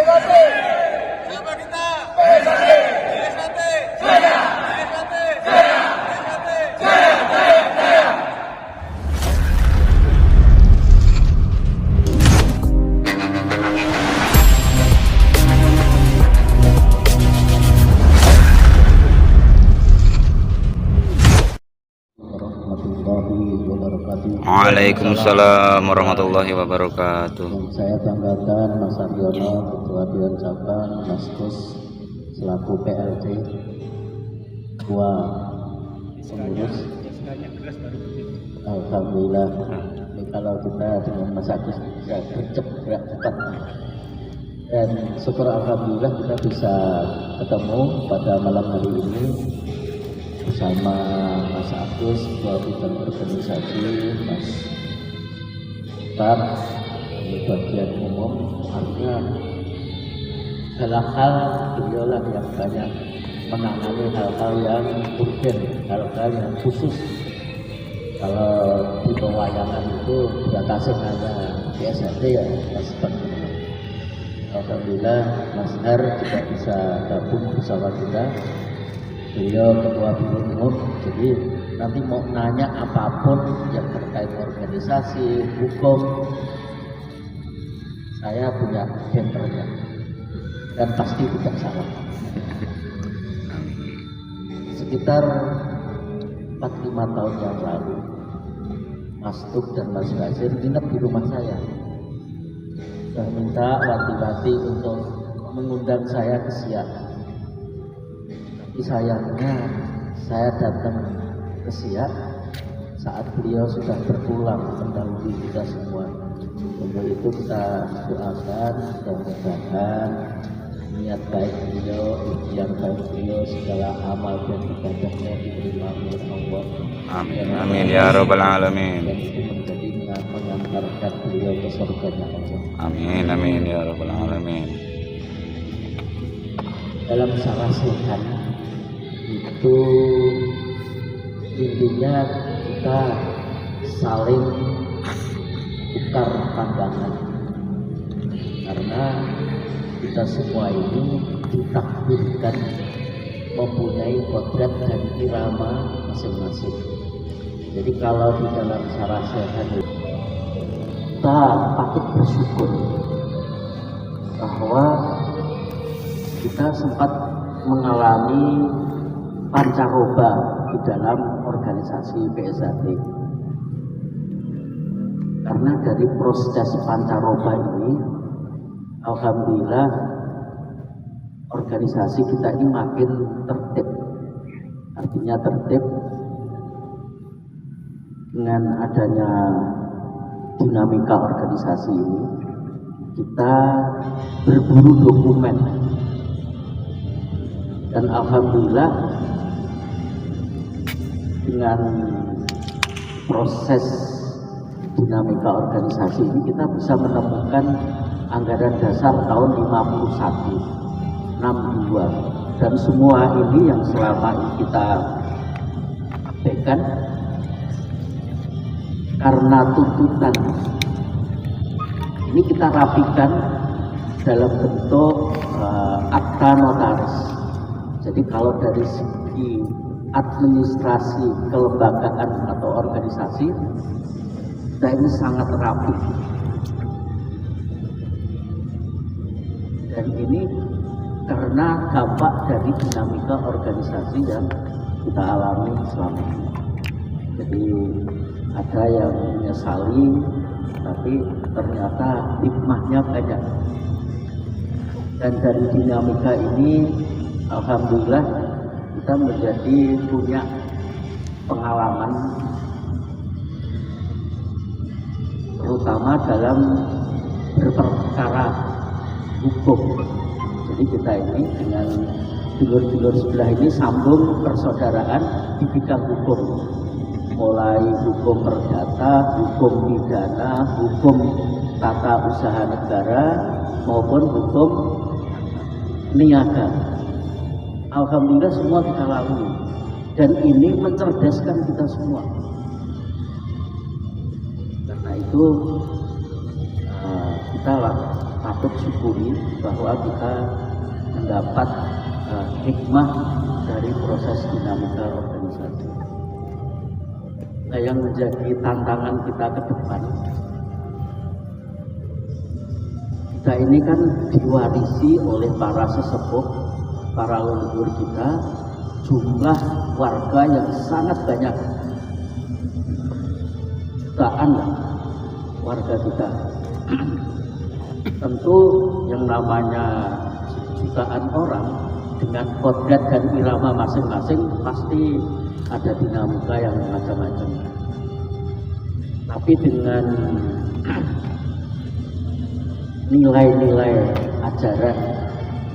Siapa kita? BSAT. Jaya. BSAT. Jaya. BSAT. Jaya. Jaya. Waalaikumsalam warahmatullahi wabarakatuh. Yang saya banggakan Mas Aryono, Ketua Dewan Cabang, Mas Kus selaku PLT, Ketua Pengurus. Alhamdulillah. Ini kalau kita dengan Mas Agus bisa gerak cepat. Dan syukur alhamdulillah kita bisa ketemu pada malam hari ini bersama Mas Agus, Ketua Bidang Organisasi, Mas Tar, di bagian umum. Artinya dalam hal beliaulah yang banyak menangani hal-hal yang urgen, hal-hal yang khusus. Kalau di pewayangan itu dibatasi hanya BSAT ya, Mas Tar. Alhamdulillah Mas Har juga bisa gabung bersama kita. Beliau Ketua Bidang Umum, jadi nanti mau nanya apapun yang terkait organisasi, hukum, saya punya gendernya dan pasti tidak salah. Sekitar 4-5 tahun yang lalu, Mas Tuk dan Mas Basir nginep di rumah saya. Saya minta wanti-wanti untuk mengundang saya ke Siak. Tapi sayangnya saya datang ke Siak saat beliau sudah berpulang mendahului kita semua. Untuk itu kita doakan, mudah-mudahan niat baik beliau, ikhtiar baik beliau, segala amal dan ibadahnya diterima oleh Allah. Amin amin ya rabbal alamin. Dan itu menjadi mengantarkan beliau ke surganya Allah. Amin amin ya rabbal alamin. Dalam salah sehat itu intinya kita saling tukar pandangan, karena kita semua ini ditakdirkan mempunyai kodrat dan irama masing-masing. Jadi kalau di dalam sarah sehat kita patut bersyukur bahwa kita sempat mengalami pancaroba di dalam organisasi BSAT. Karena dari proses pancaroba ini, alhamdulillah organisasi kita ini makin tertib. Artinya tertib dengan adanya dinamika organisasi ini, kita berburu dokumen. Dan alhamdulillah dengan proses dinamika organisasi ini kita bisa menemukan anggaran dasar tahun 51, 62, dan semua ini yang selama ini kita abaikan karena tuntutan ini kita rapikan dalam bentuk akta notaris. Jadi kalau dari segi administrasi kelembagaan atau organisasi kita ini sangat rapi, dan ini karena dampak dari dinamika organisasi yang kita alami selama ini. Jadi ada yang menyesali, tapi ternyata hikmahnya banyak. Dan dari dinamika ini alhamdulillah kita menjadi punya pengalaman, terutama dalam berperkara hukum. Jadi kita ini dengan dulur-dulur sebelah ini sambung persaudaraan di bidang hukum, mulai hukum perdata, hukum pidana, hukum tata usaha negara maupun hukum niaga. Alhamdulillah semua kita lalui, dan ini mencerdaskan kita semua. Karena itu kita patut syukuri bahwa kita mendapat hikmah dari proses dinamika organisasi. Nah, yang menjadi tantangan kita ke depan, kita ini kan diwarisi oleh para sesepuh, para leluhur kita, jumlah warga yang sangat banyak, jutaan warga kita. Tentu yang namanya jutaan orang dengan kodrat dan irama masing-masing pasti ada dinamika yang macam-macam. Tapi dengan nilai-nilai ajaran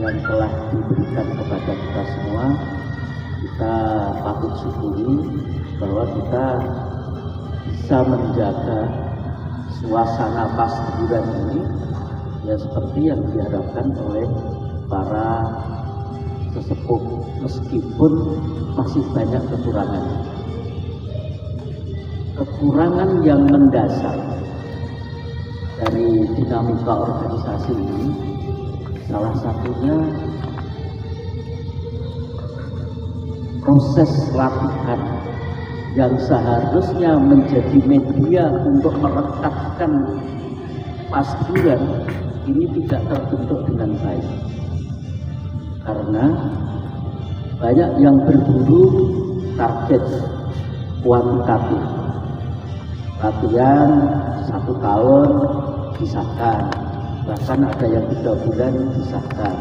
yang telah diberikan kepada kita semua, kita patut syukuri bahwa kita bisa menjaga suasana pascabulan ini ya seperti yang diharapkan oleh para sesepuh, meskipun masih banyak kekurangan yang mendasar dari dinamika organisasi ini. Salah satunya proses latihan yang seharusnya menjadi media untuk merekatkan pascabulan ini tidak terbentuk dengan baik, karena banyak yang berburu target kuantitatif, latihan 1 tahun disahkan, bahkan ada yang 3 bulan disahkan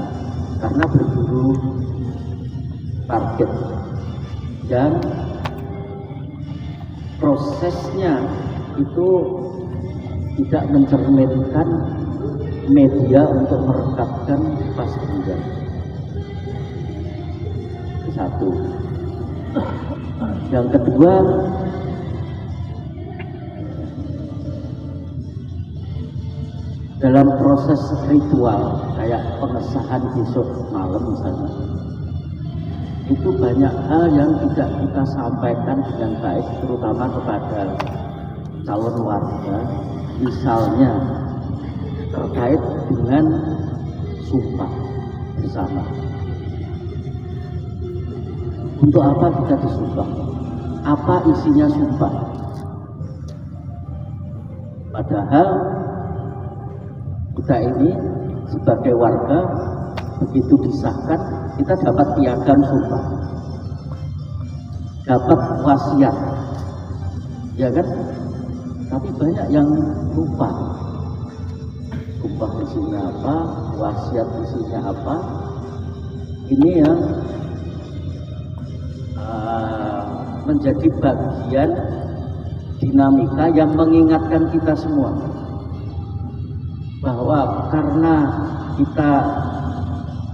karena berburu target, dan prosesnya itu tidak mencerminkan media untuk merekatkan pascabulan. Satu. Yang kedua, dalam proses ritual kayak pengesahan besok malam misalnya, itu banyak hal yang tidak kita sampaikan dengan baik, terutama kepada calon warga, misalnya terkait dengan sumpah bersama. Untuk apa kita disumpah? Apa isinya sumpah? Padahal kita ini sebagai warga begitu disahkan, kita dapat piagam sumpah, dapat wasiat, ya kan? Tapi banyak yang lupa. Sumpah isinya apa, wasiat isinya apa. Ini yang menjadi bagian dinamika yang mengingatkan kita semua bahwa karena kita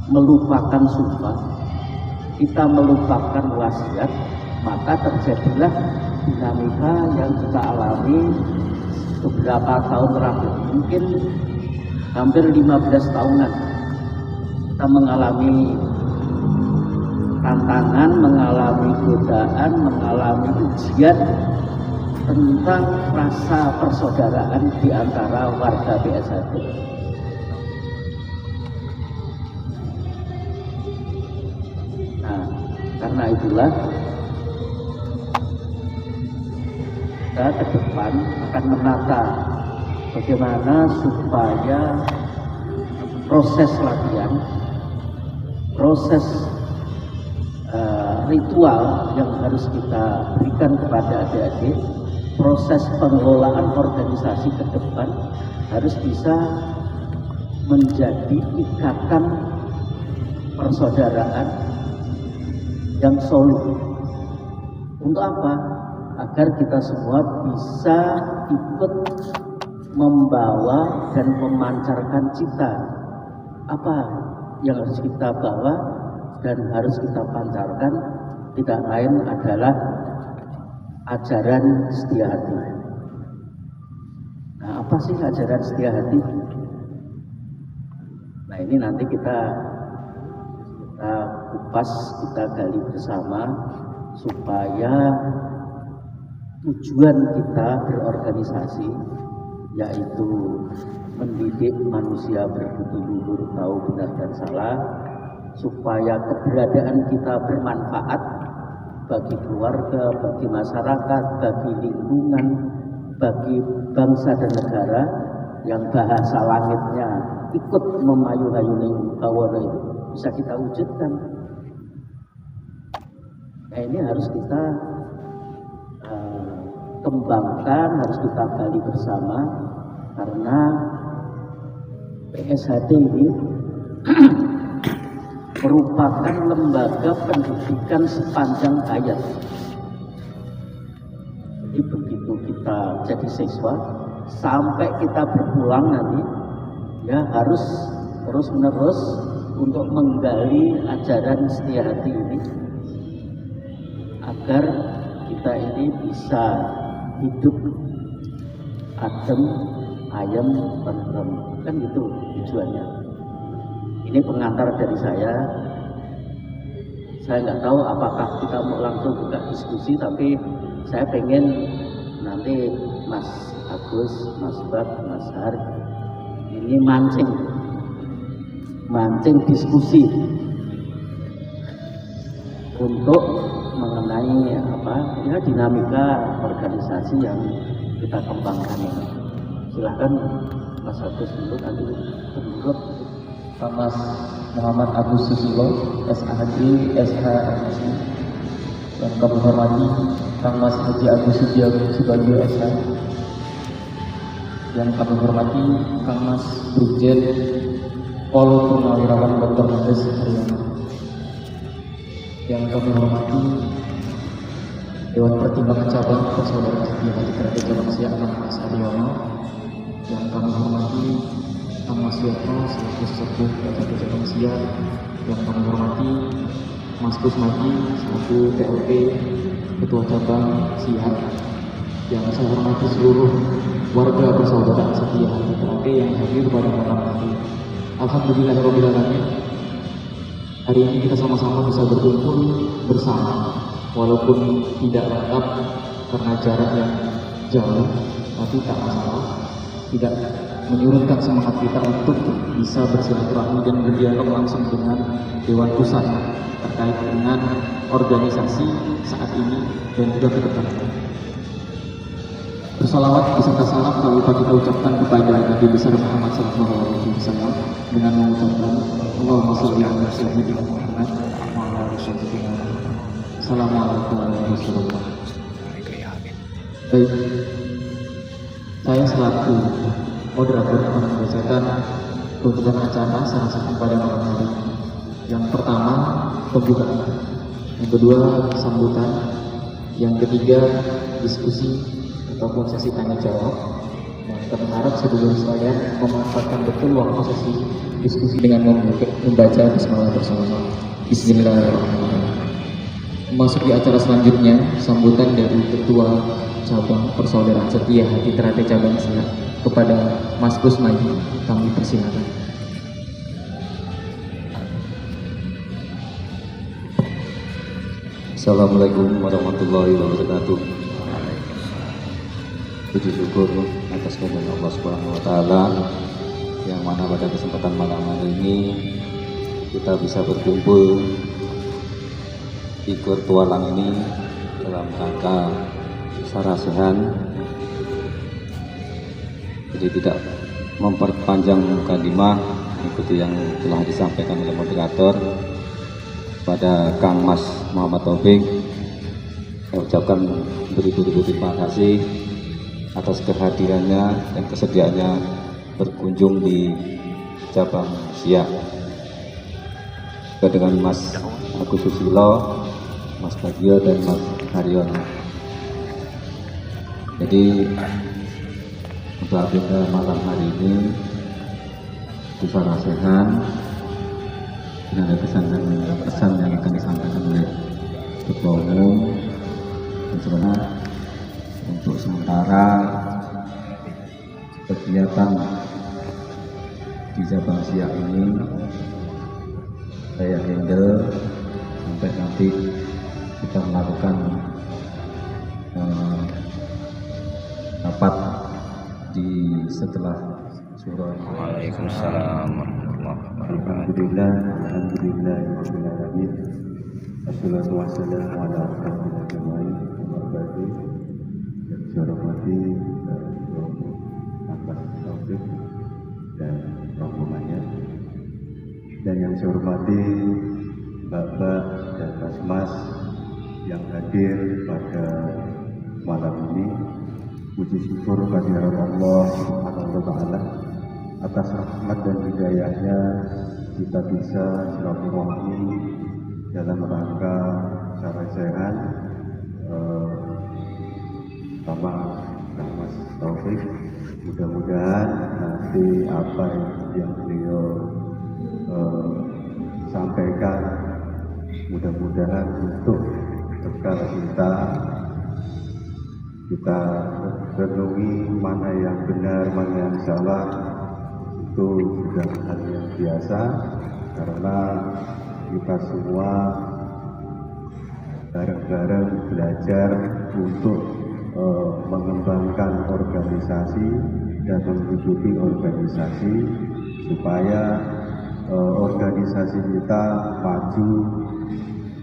melupakan sumpah, kita melupakan wasiat, maka terjadilah dinamika yang kita alami beberapa tahun terakhir, mungkin hampir 15 tahunan. Kita mengalami tantangan, mengalami godaan, mengalami ujian tentang rasa persaudaraan di antara warga BSHD. Nah, karena itulah kita ke depan akan menata bagaimana supaya proses latihan, proses ritual yang harus kita berikan kepada adik-adik, proses pengelolaan organisasi ke depan harus bisa menjadi ikatan persaudaraan yang solid. Untuk apa? Agar kita semua bisa ikut membawa dan memancarkan cita. Apa yang harus kita bawa dan harus kita pancarkan, tidak lain adalah ajaran setia hati. Nah, apa sih ajaran setia hati? Nah, ini nanti kita kupas, kita gali bersama supaya tujuan kita berorganisasi yaitu mendidik manusia berbudi luhur, tahu benar dan salah, supaya keberadaan kita bermanfaat bagi keluarga, bagi masyarakat, bagi lingkungan, bagi bangsa dan negara, yang bahasa langitnya ikut memayu-hayuning kawana itu bisa kita wujudkan. Nah, ini harus kita kembangkan, harus kita gali bersama, karena PSHD ini merupakan lembaga pendidikan sepanjang hayat. Jadi begitu kita jadi siswa sampai kita berpulang nanti, ya harus terus menerus untuk menggali ajaran setia hati ini agar kita ini bisa hidup adem, ayem, tentrem, kan gitu tujuannya. Ini pengantar dari saya. Saya nggak tahu apakah kita mau langsung buka diskusi, tapi saya pengen nanti Mas Agus, Mas Bab, Mas Har ini mancing diskusi untuk mengenai ya dinamika organisasi yang kita kembangkan ini. Silahkan Mas Agus dulu, nanti menurut Pak Mas Muhammad Agus Susilo, SHG, SHMC. Yang kami hormati Kang Mas Haji Agus Subagio, SH. Yang kami hormati Kang Mas Brigjen Pol Purnawirawan Dr. Andes Haryono. Yang kami hormati Dewan Pertimbangan Cabang Persaudaraan Setia Hati Trate Cabang Siak Mas Haryono. Yang kami hormati Kang Mas Yatno selaku sesepuh Trate Cabang Siak. Yang kami hormati Mas Kusmadi selaku TLP Ketua Cabang Siak. Yang saya hormati seluruh warga Persaudaraan Setia Hati Trate yang hadir pada malam hari. Alhamdulillahirabbil alamin. Hari ini kita sama-sama bisa berkumpul bersama, walaupun tidak lengkap karena jarak yang jauh, tapi tak masalah. Tidak menyurutkan semangat kita untuk bisa bersilaturahmi dan berdialog langsung dengan Dewan Pusat terkait dengan organisasi saat ini dan juga ke depan. Bersalawat beserta salam kami kita ucapkan kepada Nabi besar Muhammad SAW dengan mengucapkan Allahumma sholli ala sayyidina Muhammad wa ala ali sayyidina Muhammad. Assalamualaikum warahmatullahi wabarakatuh. Baik, saya selaku moderator akan membacakan tuntutan acara secara singkat pada malam hari. Yang pertama pembukaan, yang kedua sambutan, yang ketiga diskusi ataupun sesi tanya jawab. Dan kami harap sedulur sekalian memanfaatkan betul waktu sesi diskusi dengan membaca bismillah bersama-sama. Bismillahirrahmanirrahim. Memasuki acara selanjutnya, sambutan dari Ketua Cabang Persaudaraan Setia Hati Trate Cabang Siak kepada Mas Kusmadi, kami persilakan. Assalamualaikum warahmatullahi wabarakatuh. Puji syukur atas kehadiran Allah Subhanahu wa taala yang mana pada kesempatan malam hari ini kita bisa berkumpul di virtualan ini dalam rangka sarasehan. Jadi tidak memperpanjang mukadimah, mengikuti yang telah disampaikan oleh moderator pada Kang Mas Muhammad Taufik. Saya ucapkan beribu-ribu terima kasih atas kehadirannya dan kesediaannya berkunjung di Cabang Siak. Dengan Mas Agus Susilo, Mas Bagio dan Mas Haryono. Jadi untuk agenda malam hari ini bisa rasakan dan ada pesan yang akan disampaikan oleh Ketua Umum. Dan sebenarnya untuk sementara kegiatan di Cabang Siak ini saya handle sampai nanti kita melakukan rapat di setelah surah. Waalaikumsalam warahmatullahi wabarakatuh. Alhamdulillah, rabbil alamin. Wassalatu wassalamu ala asyrofil anbiya'i wal mursalin. Yang saya hormati atas taufik dan rombongannya, dan yang saya hormati Bapak dan Mas yang hadir pada malam ini. Puji syukur kehadirat Allah Subhanahu wa Ta'ala atas rahmat dan hidayahnya kita bisa silaturahmi dalam rangka cara sehat sama Mas Taufik. Mudah-mudahan nanti apa yang beliau sampaikan mudah-mudahan untuk bekal kita renungi mana yang benar, mana yang salah. Itu sudah hal yang biasa karena kita semua bareng-bareng belajar untuk mengembangkan organisasi dan menghidupi organisasi supaya organisasi kita maju,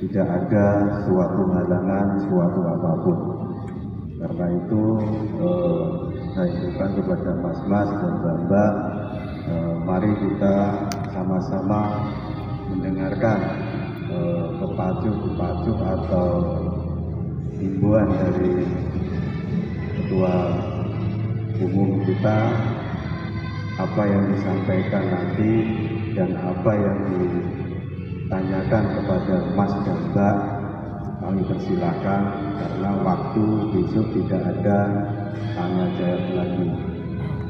tidak ada suatu halangan, suatu apapun. Karena itu saya ingatkan kepada mas-mas dan mbak, mari kita sama-sama mendengarkan kepacu atau himbauan dari Ketua Umum kita, apa yang disampaikan nanti dan apa yang ditanyakan kepada Mas dan Mbak, kami persilakan karena waktu besok tidak ada tanya jawab lagi.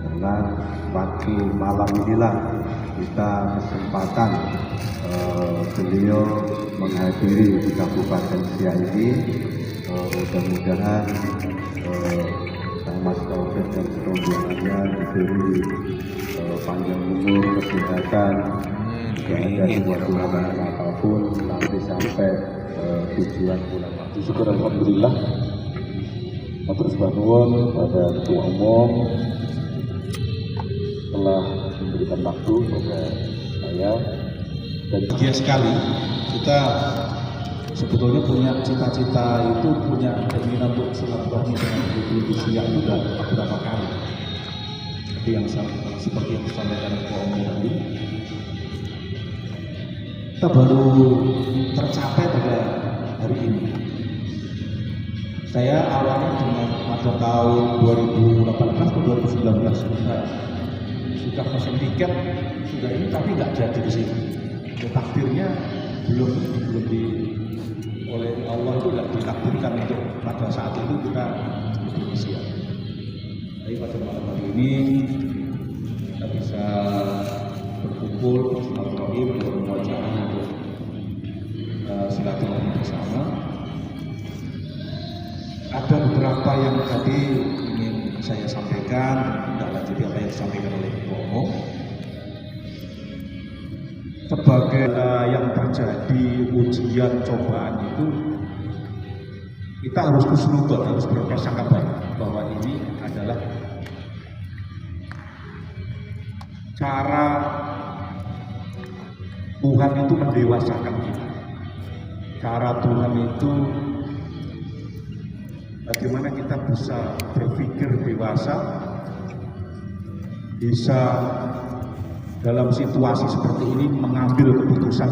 Karena waktu malam inilah kita kesempatan beliau menghadiri di Kabupaten Siak ini. Mudah-mudahan Mas Taufik dan rombongannya diberi panjang umur, kesehatan, tidak ada suatu halangan apapun nanti sampai tujuan pulang. Syukur alhamdulillah. Terus bantuan pada Ketua Umum telah memberikan waktu kepada saya dan bahagia sekali. Kita sebetulnya punya cita-cita itu, punya keinginan untuk silaturahmi dengan Ibu Siak juga beberapa kali. Tapi yang seperti yang disampaikan Ketua Umum tadi, kita baru tercapai pada hari ini. Saya awalnya pada tahun 2018 atau 2019 sudah pesen tiket sudah ini, tapi nggak jadi di sini. Takdirnya belum oleh Allah itu tidak ditakdirkan untuk pada saat itu kita berusia. Tapi pada malam hari ini kita bisa berkumpul silaturahmi, bermuajahah untuk silaturahmi bersama. Ada beberapa yang tadi ingin saya sampaikan, tidak lanjuti apa yang disampaikan oleh Ketua Umum. Sebagai yang terjadi ujian cobaan itu, kita harus husnudzon, harus berprasangka baik bahwa ini adalah cara Tuhan itu mendewasakan kita. Cara Tuhan itu bagaimana kita bisa berpikir dewasa, bisa dalam situasi seperti ini mengambil keputusan